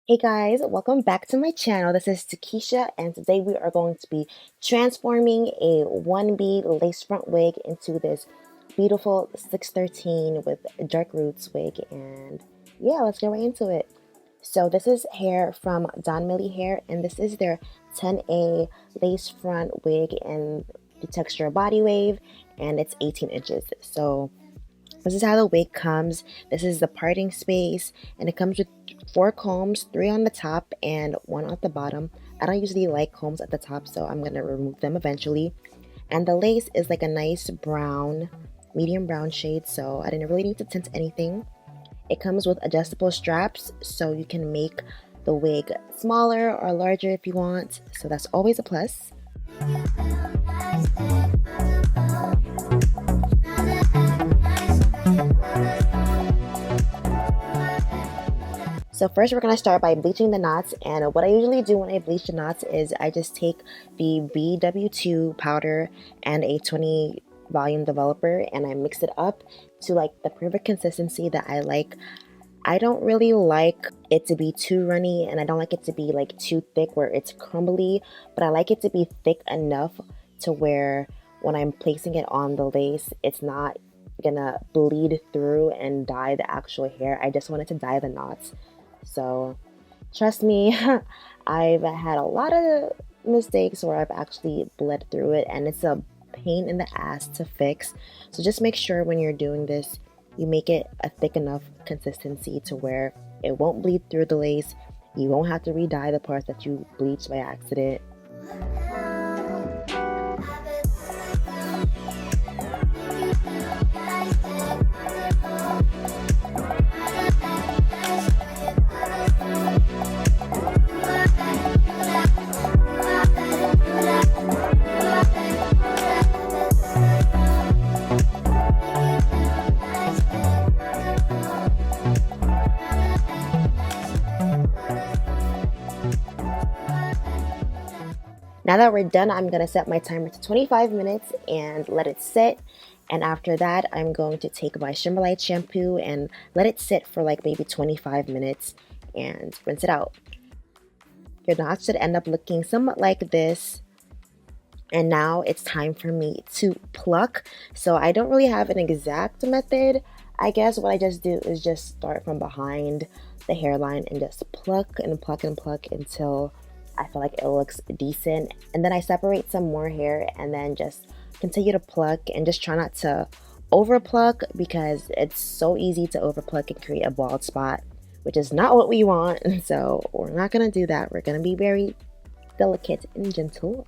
Hey guys, welcome back to my channel. This is Takisha, and today we are going to be transforming a 1B lace front wig into this beautiful 613 with dark roots wig. And yeah, let's get right into it. So this is hair from Donmily Hair, and this is their 10A lace front wig in the texture body wave, and it's 18 inches. So this is how the wig comes. This is the parting space, and it comes with 4 combs, 3 on the top and 1 at the bottom. I don't usually like combs at the top, so I'm gonna remove them eventually. And the lace is like a nice brown, medium brown shade, so I didn't really need to tint anything. It comes with adjustable straps, so you can make the wig smaller or larger if you want, so that's always a plus. So first we're going to start by bleaching the knots, and what I usually do when I bleach the knots is I just take the BW2 powder and a 20 volume developer and I mix it up to like the perfect consistency that I like. I don't really like it to be too runny, and I don't like it to be like too thick where it's crumbly, but I like it to be thick enough to where when I'm placing it on the lace, it's not gonna bleed through and dye the actual hair. I just want it to dye the knots. So trust me, I've had a lot of mistakes where I've actually bled through it, and it's a pain in the ass to fix. So just make sure when you're doing this, you make it a thick enough consistency to where it won't bleed through the lace. You won't have to re-dye the parts that you bleached by accident. Now that we're done, I'm going to set my timer to 25 minutes and let it sit. And after that, I'm going to take my Shimmer shampoo and let it sit for like maybe 25 minutes and rinse it out. Your knots should end up looking somewhat like this. And now it's time for me to pluck. So I don't really have an exact method. I guess what I just do is just start from behind the hairline and just pluck and pluck and pluck until I feel like it looks decent. And then I separate some more hair and then just continue to pluck and just try not to over pluck, because it's so easy to over pluck and create a bald spot, which is not what we want. So we're not gonna do that. We're gonna be very delicate and gentle.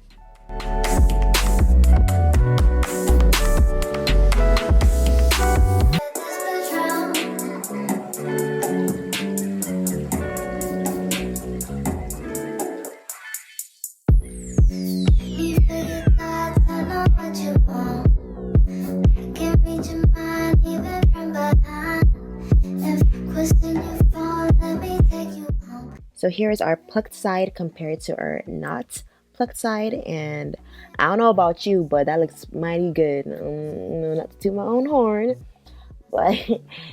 So here is our plucked side compared to our not plucked side, and I don't know about you, but that looks mighty good. Not to toot my own horn, but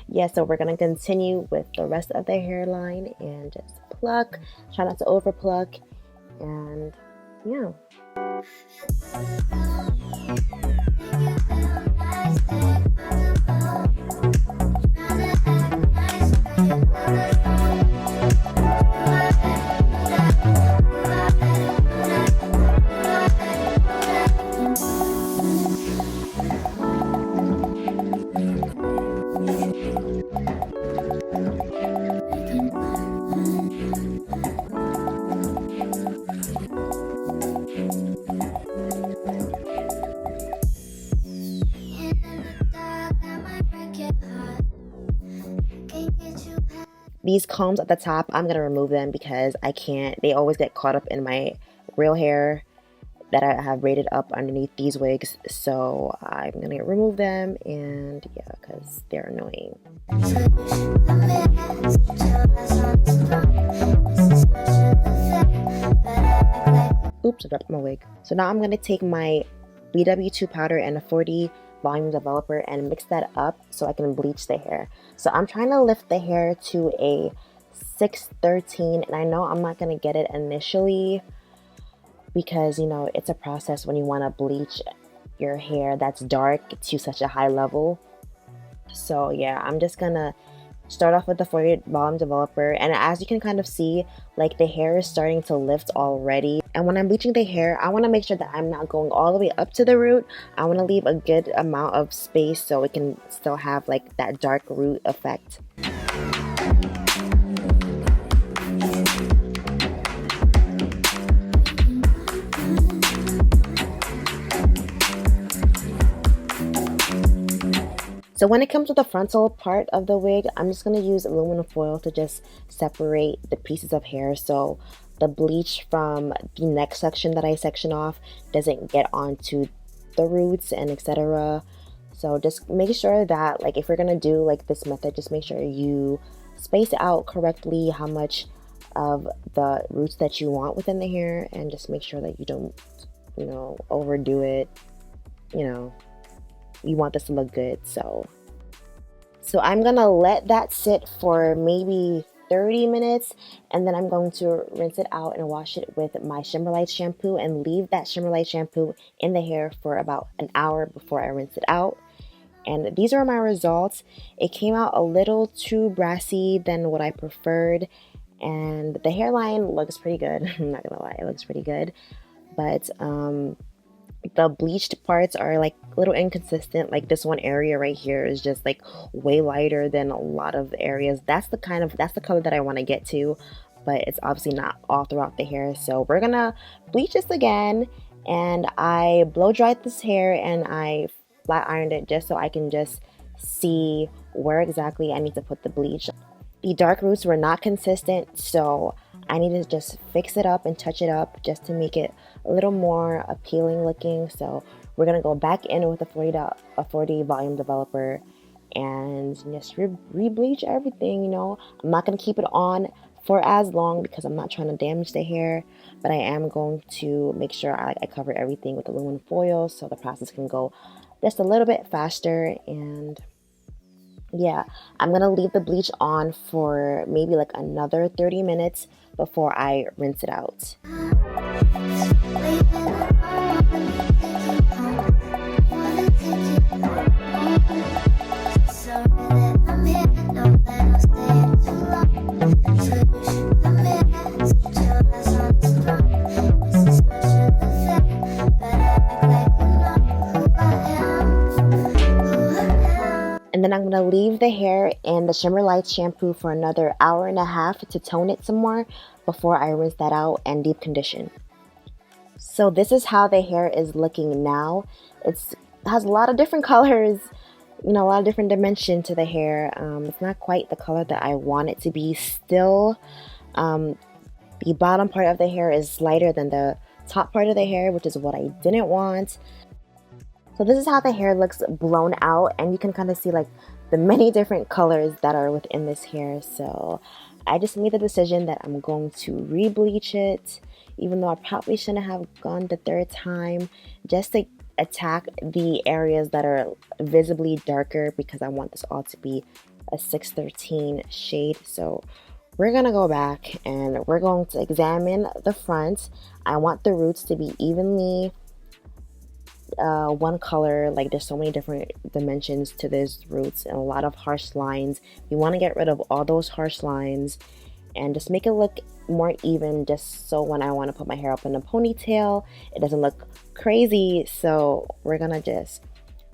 yeah, so we're gonna continue with the rest of the hairline and just pluck, try not to over pluck, and yeah. These combs at the top, I'm going to remove them because I can't, they always get caught up in my real hair that I have braided up underneath these wigs. So I'm going to remove them, and yeah, because they're annoying. Oops, I dropped my wig. So now I'm going to take my BW2 powder and a 40 volume developer and mix that up so I can bleach the hair. So I'm trying to lift the hair to a 613, and I know I'm not going to get it initially because, you know, it's a process when you want to bleach your hair that's dark to such a high level. So yeah, I'm just gonna start off with the 40 volume developer, and as you can kind of see, like, the hair is starting to lift already. And when I'm bleaching the hair, I want to make sure that I'm not going all the way up to the root. I want to leave a good amount of space so it can still have like that dark root effect. So when it comes to the frontal part of the wig, I'm just going to use aluminum foil to just separate the pieces of hair so the bleach from the neck section that I section off doesn't get onto the roots and etc. So just make sure that, like, if you're going to do like this method, just make sure you space out correctly how much of the roots that you want within the hair, and just make sure that you don't, you know, overdo it. You know, you want this to look good. So I'm gonna let that sit for maybe 30 minutes, and then I'm going to rinse it out and wash it with my Shimmer Light shampoo and leave that Shimmer Light shampoo in the hair for about an hour before I rinse it out. And these are my results. It came out a little too brassy than what I preferred, and the hairline looks pretty good. I'm not gonna lie, it looks pretty good, but the bleached parts are like a little inconsistent. Like this one area right here is just like way lighter than a lot of areas. That's the color that I want to get to, but it's obviously not all throughout the hair. So we're gonna bleach this again, and I blow dried this hair and I flat ironed it just so I can just see where exactly I need to put the bleach. The dark roots were not consistent, so I need to just fix it up and touch it up just to make it a little more appealing looking. So we're gonna go back in with a 40 volume developer and just re-bleach everything. You know, I'm not gonna keep it on for as long because I'm not trying to damage the hair, but I am going to make sure I cover everything with aluminum foil so the process can go just a little bit faster. And yeah, I'm gonna leave the bleach on for maybe like another 30 minutes before I rinse it out. And then I'm going to leave the hair in the Shimmer Light shampoo for another hour and a half to tone it some more before I rinse that out and deep condition. So this is how the hair is looking now. It has a lot of different colors, you know, a lot of different dimension to the hair. It's not quite the color that I want it to be still. The bottom part of the hair is lighter than the top part of the hair, which is what I didn't want. So this is how the hair looks blown out, and you can kind of see like the many different colors that are within this hair. So I just made the decision that I'm going to re-bleach it, even though I probably shouldn't have gone the third time, just to attack the areas that are visibly darker, because I want this all to be a 613 shade. So we're gonna go back and we're going to examine the front. I want the roots to be evenly one color. Like, there's so many different dimensions to these roots and a lot of harsh lines. We want to get rid of all those harsh lines and just make it look more even, just so when I want to put my hair up in a ponytail, it doesn't look crazy. So we're gonna just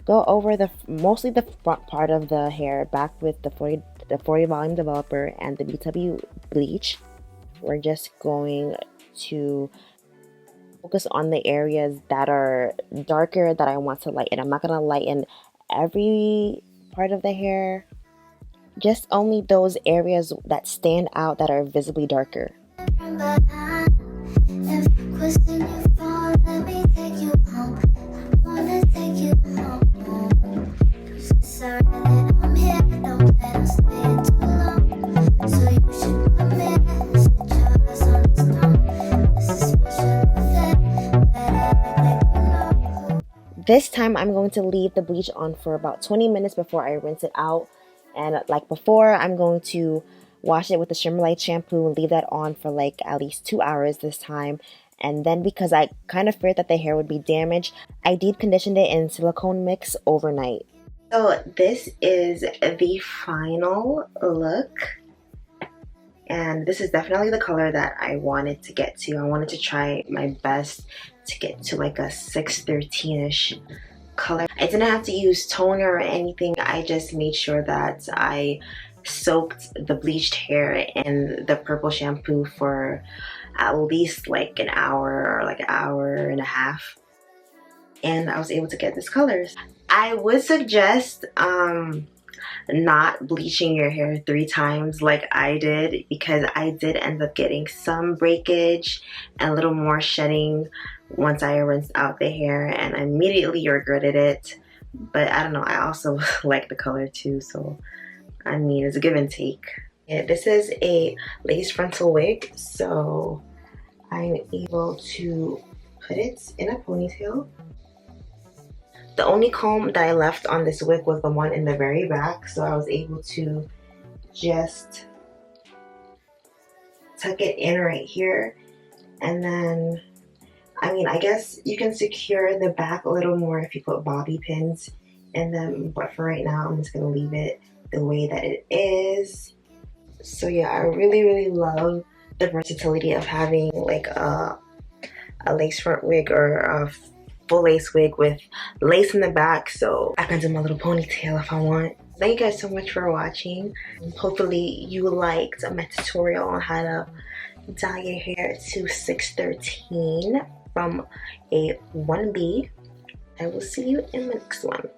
go over mostly the front part of the hair back with the 40 volume developer and the BW bleach. We're just going to focus on the areas that are darker that I want to lighten. I'm not going to lighten every part of the hair, just only those areas that stand out that are visibly darker. This time I'm going to leave the bleach on for about 20 minutes before I rinse it out. And like before, I'm going to wash it with the Shimmer Light shampoo and leave that on for like at least 2 hours this time. And then because I kind of feared that the hair would be damaged, I deep conditioned it in silicone mix overnight. So this is the final look. And this is definitely the color that I wanted to get to. I wanted to try my best to get to like a 613-ish color. I didn't have to use toner or anything. I just made sure that I soaked the bleached hair in the purple shampoo for at least like an hour or like an hour and a half. And I was able to get this color. I would suggest not bleaching your hair 3 times like I did, because I did end up getting some breakage and a little more shedding once I rinsed out the hair, and I immediately regretted it. But I don't know, I also like the color too, so I mean, it's a give and take. Yeah, this is a lace frontal wig, so I'm able to put it in a ponytail. The only comb that I left on this wig was the one in the very back, so I was able to just tuck it in right here. And then, I mean, I guess you can secure the back a little more if you put bobby pins in them, but for right now, I'm just gonna leave it the way that it is. So yeah, I really love the versatility of having like a lace front wig or a full lace wig with lace in the back, so I can do my little ponytail if I want. Thank you guys so much for watching. Hopefully you liked my tutorial on how to dye your hair to 613 from a 1B. I will see you in the next one.